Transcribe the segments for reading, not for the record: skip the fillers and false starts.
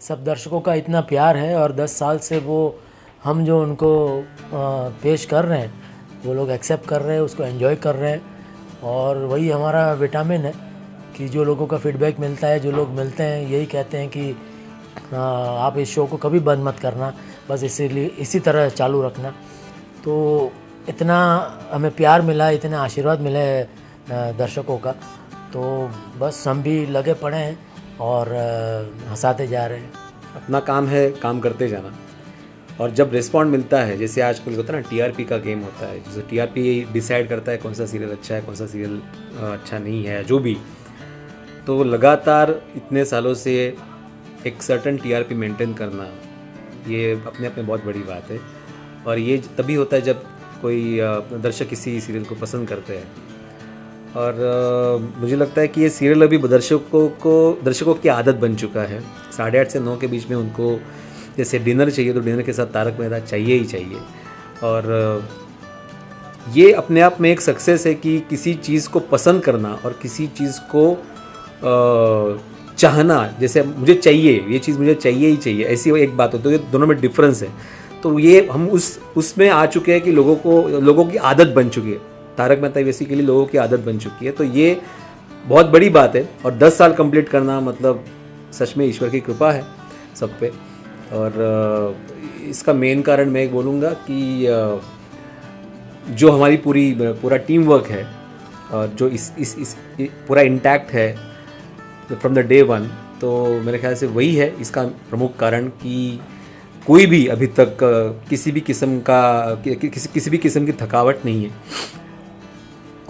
सब दर्शकों का इतना प्यार है और 10 साल से वो हम जो उनको पेश कर रहे हैं वो लोग एक्सेप्ट कर रहे हैं, उसको एंजॉय कर रहे हैं। और वही हमारा विटामिन है कि जो लोगों का फीडबैक मिलता है, जो लोग मिलते हैं यही कहते हैं कि आप इस शो को कभी बंद मत करना, बस इसीलिए इसी तरह चालू रखना। तो इतना हमें प्यार मिला, इतने आशीर्वाद मिले दर्शकों का, तो बस हम भी लगे पड़े हैं और हंसाते जा रहे हैं। अपना काम है, काम करते जाना। और जब रिस्पॉन्ड मिलता है, जैसे आजकल होता है ना टीआरपी का गेम होता है, जैसे टीआरपी डिसाइड करता है कौन सा सीरियल अच्छा है, कौन सा सीरियल अच्छा नहीं है, जो भी। तो लगातार इतने सालों से एक सर्टन टीआरपी मेंटेन करना, ये अपने आप में बहुत बड़ी बात है। और ये तभी होता है जब कोई दर्शक किसी सीरियल को पसंद करते हैं। और मुझे लगता है कि ये सीरियल अभी दर्शकों की आदत बन चुका है। 8:30 से 9 के बीच में उनको जैसे डिनर चाहिए तो डिनर के साथ तारक मेहता चाहिए ही चाहिए। और ये अपने आप में एक सक्सेस है कि किसी चीज़ को पसंद करना और किसी चीज़ को चाहना, जैसे मुझे चाहिए, ये चीज़ मुझे चाहिए ही चाहिए, ऐसी एक बात होती है। तो ये दोनों में डिफरेंस है। तो ये हम उसमें आ चुके हैं कि लोगों की आदत बन चुकी है। तारक मेहता बेसिकली लोगों की आदत बन चुकी है। तो ये बहुत बड़ी बात है। और 10 साल कंप्लीट करना मतलब सच में ईश्वर की कृपा है सब पे। और इसका मेन कारण मैं बोलूँगा कि जो हमारी पूरा टीम वर्क है और जो इस पूरा इंटैक्ट है फ्रॉम द डे वन, तो मेरे ख्याल से वही है इसका प्रमुख कारण कि कोई भी अभी तक किसी भी किस्म की थकावट नहीं है।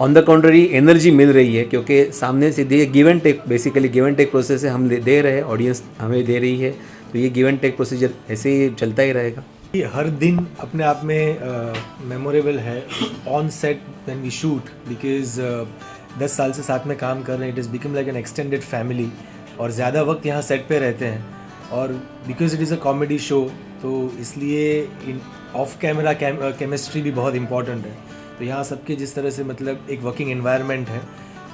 ऑन द कॉन्ट्ररी एनर्जी मिल रही है, क्योंकि सामने से give and take, basically give and take process है। हम दे रहे हैं, ऑडियंस हमें दे रही है। तो ये गिव एंड टेक प्रोसीजर ऐसे ही चलता ही रहेगा। ये हर दिन अपने आप में मेमोरेबल है on set when we shoot, because 10 साल से साथ में काम कर रहे हैं। It is become like an extended family और ज़्यादा वक्त यहाँ सेट पे रहते हैं। और because it is a comedy show, तो इसलिए ऑफ कैमरा केमिस्ट्री भी बहुत इंपॉर्टेंट है। तो यहाँ सबके जिस तरह से मतलब एक वर्किंग एनवायरनमेंट है,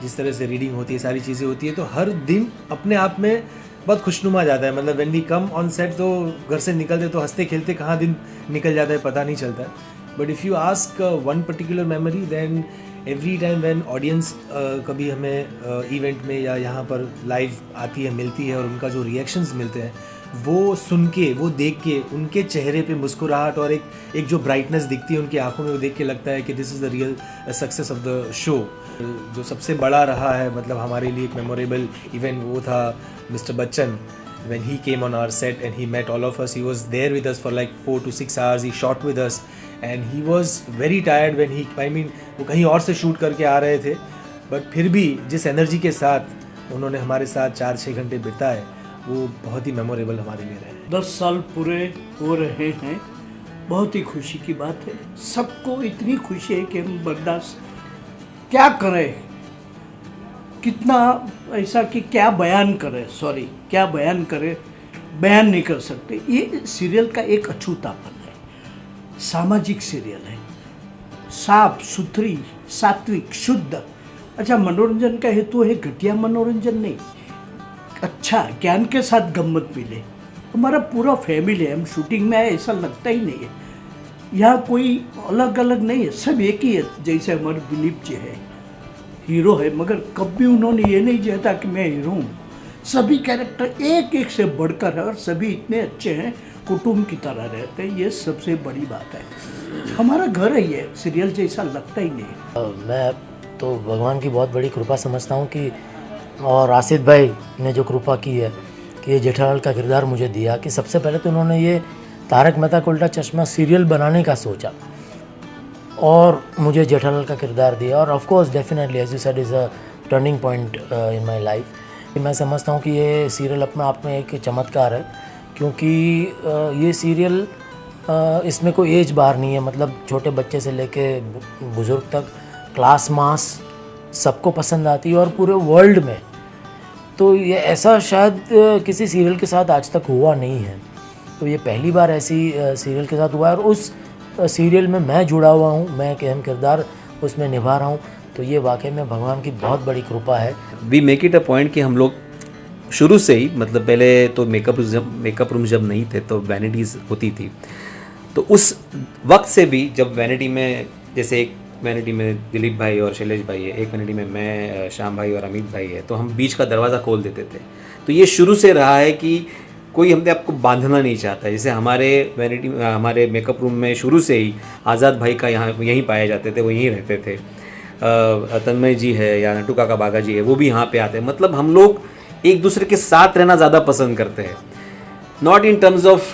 जिस तरह से रीडिंग होती है, सारी चीज़ें होती है, तो हर दिन अपने आप में बहुत खुशनुमा जाता है। मतलब when we come on set तो घर से निकलते तो हंसते खेलते कहाँ दिन निकल जाता है पता नहीं चलता है। But if you ask one particular memory, then every time when audience कभी हमें इवेंट में या यहाँ पर लाइव आती है, मिलती है, और उनका जो रिएक्शंस मिलते हैं वो सुन के, वो देख के, उनके चेहरे पे मुस्कुराहट और एक जो ब्राइटनेस दिखती है उनकी आंखों में, वो देख के लगता है कि this is the real success of the show. जो सबसे बड़ा रहा है मतलब हमारे लिए एक मेमोरेबल इवेंट, वो था mister Bachchan. When he came on our set and he met all of us, he was there with us for like 4 to 6 hours. He shot with us and he was very tired when वो कहीं और से shoot करके आ रहे थे, but फिर भी जिस एनर्जी के साथ उन्होंने हमारे साथ 4-6 घंटे बिताए, वो बहुत ही मेमोरेबल हमारे लिए रहे। 10 साल पूरे हो रहे हैं, बहुत ही खुशी की बात है। सबको इतनी खुशी है कि हम बर्दाश्त क्या करें, कितना ऐसा कि क्या बयान करें, बयान नहीं कर सकते। ये सीरियल का एक अछूतापन है, सामाजिक सीरियल है, साफ सुथरी, सात्विक, शुद्ध। अच्छा, मनोरंजन का हेतु है घटिया मनोरंजन नहीं, अच्छा ज्ञान के साथ गम्मत मिले। हमारा पूरा फैमिली है, हम शूटिंग में आए ऐसा लगता ही नहीं है। यहाँ कोई अलग अलग नहीं है, सब एक ही है। जैसे हमारे दिलीप जी है, हीरो है, मगर कभी उन्होंने ये नहीं चाहता कि मैं हीरो हूँ। सभी कैरेक्टर एक एक से बढ़कर है और सभी इतने अच्छे हैं, कुटुंब की तरह रहते हैं। ये सबसे बड़ी बात है। हमारा घर है ये, सीरियल जैसा लगता ही नहीं। मैं तो भगवान की बहुत बड़ी कृपा समझता हूँ कि, और आसिफ भाई ने जो कृपा की है कि ये जेठालाल का किरदार मुझे दिया, कि सबसे पहले तो उन्होंने ये तारक मेहता का उल्टा चश्मा सीरियल बनाने का सोचा और मुझे जेठालाल का किरदार दिया। और of course definitely as you said is a turning point in my life. मैं समझता हूँ कि ये सीरियल अपने आप में एक चमत्कार है, क्योंकि ये सीरियल इसमें कोई एज बार नहीं है। मतलब छोटे बच्चे से लेके बुज़ुर्ग तक, क्लास मास सबको पसंद आती है और पूरे वर्ल्ड में। तो ये ऐसा शायद किसी सीरियल के साथ आज तक हुआ नहीं है। तो ये पहली बार ऐसी सीरियल के साथ हुआ है और उस सीरियल में मैं जुड़ा हुआ हूँ, मैं एक अहम किरदार उसमें निभा रहा हूँ। तो ये वाकई में भगवान की बहुत बड़ी कृपा है। We make it a point कि हम लोग शुरू से ही, मतलब पहले तो मेकअप रूम जब नहीं थे तो वैनिटीज़ होती थी, तो उस वक्त से भी जब वैनिटी में, जैसे एक वैनिटी में दिलीप भाई और शैलेश भाई है, एक वैनिटी में मैं, श्याम भाई और अमित भाई है, तो हम बीच का दरवाज़ा खोल देते थे। तो ये शुरू से रहा है कि कोई हमने आपको बांधना नहीं चाहता। जैसे हमारे मेकअप रूम में शुरू से ही आज़ाद भाई का यहाँ यहीं पाए जाते थे, वो यहीं रहते थे। तन्मय जी है या नटू काका बागा जी है, वो भी यहाँ पे आते हैं। मतलब हम लोग एक दूसरे के साथ रहना ज़्यादा पसंद करते हैं, not in terms of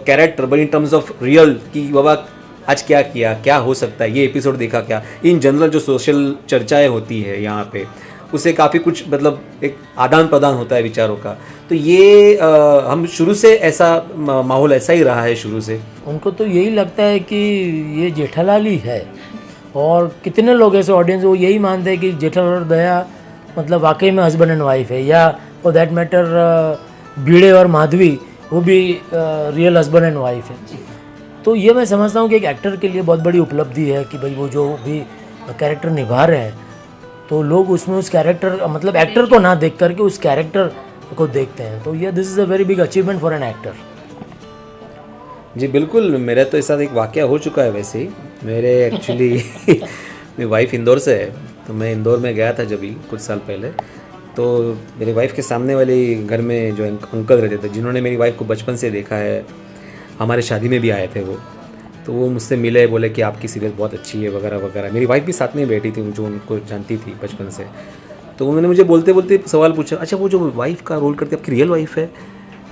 character but in terms of real, कि बाबा आज क्या किया, क्या हो सकता है, ये एपिसोड देखा क्या। इन जनरल जो सोशल चर्चाएं होती है यहाँ पे, उससे काफ़ी कुछ मतलब एक आदान प्रदान होता है विचारों का। तो ये हम शुरू से ऐसा माहौल ऐसा ही रहा है शुरू से। उनको तो यही लगता है कि ये जेठालाल ही है, और कितने लोग ऐसे ऑडियंस वो यही मानते हैं कि जेठालाल और दया मतलब वाकई में हस्बैंड एंड वाइफ है, या फॉर दैट मैटर भिड़े और माधवी वो भी रियल हस्बैंड एंड वाइफ है। तो ये मैं समझता हूँ कि एक एक्टर के लिए बहुत बड़ी उपलब्धि है कि भाई वो जो भी कैरेक्टर निभा रहे हैं, तो लोग उसमें उस कैरेक्टर, मतलब एक्टर को ना देख करके उस कैरेक्टर को देखते हैं। तो ये this is a very big achievement for an actor. जी बिल्कुल, मेरे तो इस साथ एक वाक़या हो चुका है वैसे ही। मेरे एक्चुअली मेरी वाइफ इंदौर से है, तो मैं इंदौर में गया था जब भी कुछ साल पहले, तो मेरी वाइफ के सामने वाले घर में जो अंकल रहते थे, जिन्होंने मेरी वाइफ को बचपन से देखा है, हमारे शादी में भी आए थे वो, तो वो मुझसे मिले, बोले कि आपकी सीरियल बहुत अच्छी है वगैरह वगैरह। मेरी वाइफ भी साथ में बैठी थी, जो उनको जानती थी बचपन से। तो उन्होंने मुझे बोलते बोलते सवाल पूछा, अच्छा वो जो वाइफ का रोल करती है आपकी रियल वाइफ है?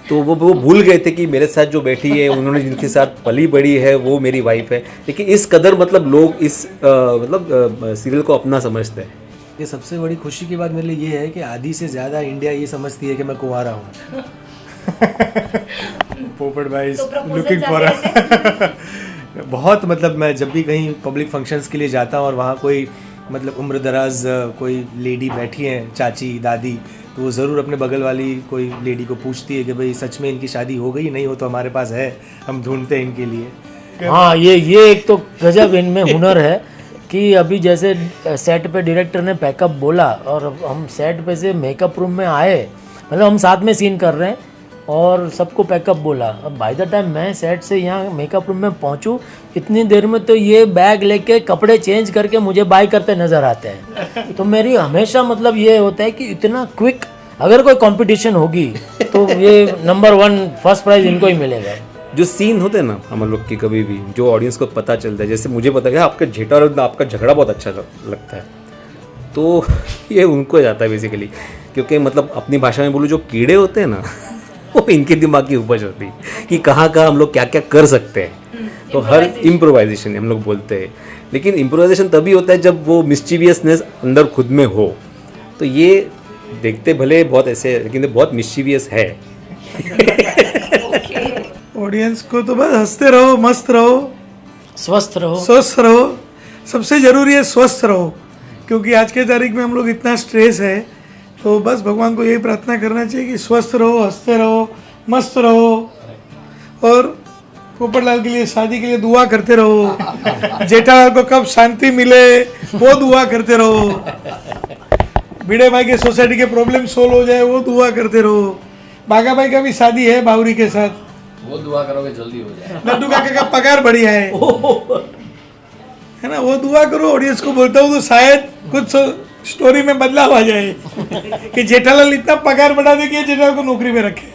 तो वो भूल गए थे कि मेरे साथ जो बैठी है, उन्होंने जिनके साथ पली बड़ी है, वो मेरी वाइफ है। लेकिन इस कदर मतलब लोग इस सीरियल को अपना समझते हैं। ये सबसे बड़ी खुशी की बात मेरे लिए ये है कि आधी से ज़्यादा इंडिया ये समझती है कि मैं कुंवारा हूँ। पोपट भाई लुकिंग फॉर बहुत, मतलब मैं जब भी कहीं पब्लिक फंक्शंस के लिए जाता हूँ और वहाँ कोई मतलब उम्र दराज कोई लेडी बैठी हैं, चाची दादी, तो वो ज़रूर अपने बगल वाली कोई लेडी को पूछती है कि भाई सच में इनकी शादी हो गई, नहीं हो तो हमारे पास है, हम ढूंढते हैं इनके लिए। हाँ, ये एक तो गजब इनमें हुनर है कि अभी जैसे सेट पे डायरेक्टर ने पैकअप बोला और हम सेट पे से मेकअप रूम में आए, मतलब हम साथ में सीन कर रहे हैं और सबको पैकअप बोला। अब बाय द टाइम मैं सेट से यहाँ मेकअप रूम में पहुँचूँ, इतनी देर में तो ये बैग लेके कपड़े चेंज करके मुझे बाय करते नज़र आते हैं। तो मेरी हमेशा मतलब ये होता है कि इतना क्विक, अगर कोई कंपटीशन होगी तो ये नंबर 1 फर्स्ट प्राइज़ इनको ही मिलेगा। जो सीन होते हैं ना हम लोग की, कभी भी जो ऑडियंस को पता चलता है, जैसे मुझे पता है आपका जेठा और आपका झगड़ा बहुत अच्छा लगता है, तो ये उनको जाता है बेसिकली। क्योंकि मतलब अपनी भाषा में बोलूँ, जो कीड़े होते हैं ना, वो इनके दिमाग की उपज होती है कि कहाँ हम लोग क्या क्या कर सकते हैं। तो हर इम्प्रोवाइजेशन हम लोग बोलते हैं, लेकिन इम्प्रोवाइजेशन तभी होता है जब वो मिस्चीवियसनेस अंदर खुद में हो। तो ये देखते भले बहुत ऐसे, लेकिन बहुत मिस्चीवियस है। ऑडियंस को तो बस हंसते रहो, मस्त रहो, स्वस्थ रहो। सबसे ज़रूरी है स्वस्थ रहो, क्योंकि आज के तारीख में हम लोग इतना स्ट्रेस है, तो बस भगवान को यही प्रार्थना करना चाहिए कि स्वस्थ रहो, हंसते रहो, मस्त रहो, और पोपटलाल के लिए शादी के लिए दुआ करते रहो। जेठालाल को कब शांति मिले वो दुआ करते रहो। भिड़े भाई के सोसाइटी के प्रॉब्लम सोल्व हो जाए वो दुआ करते रहो। बागा भाई का भी शादी है बावरी के साथ, वो दुआ करोगे जल्दी हो जाए। लड्डू काका का पगार बढ़िया है ना, वो दुआ करो। ऑडियंस को बोलता हूँ तो शायद कुछ स्टोरी में बदलाव आ जाए कि जेठालाल इतना पगार बढ़ा दे कि जेठालाल को नौकरी में रखे।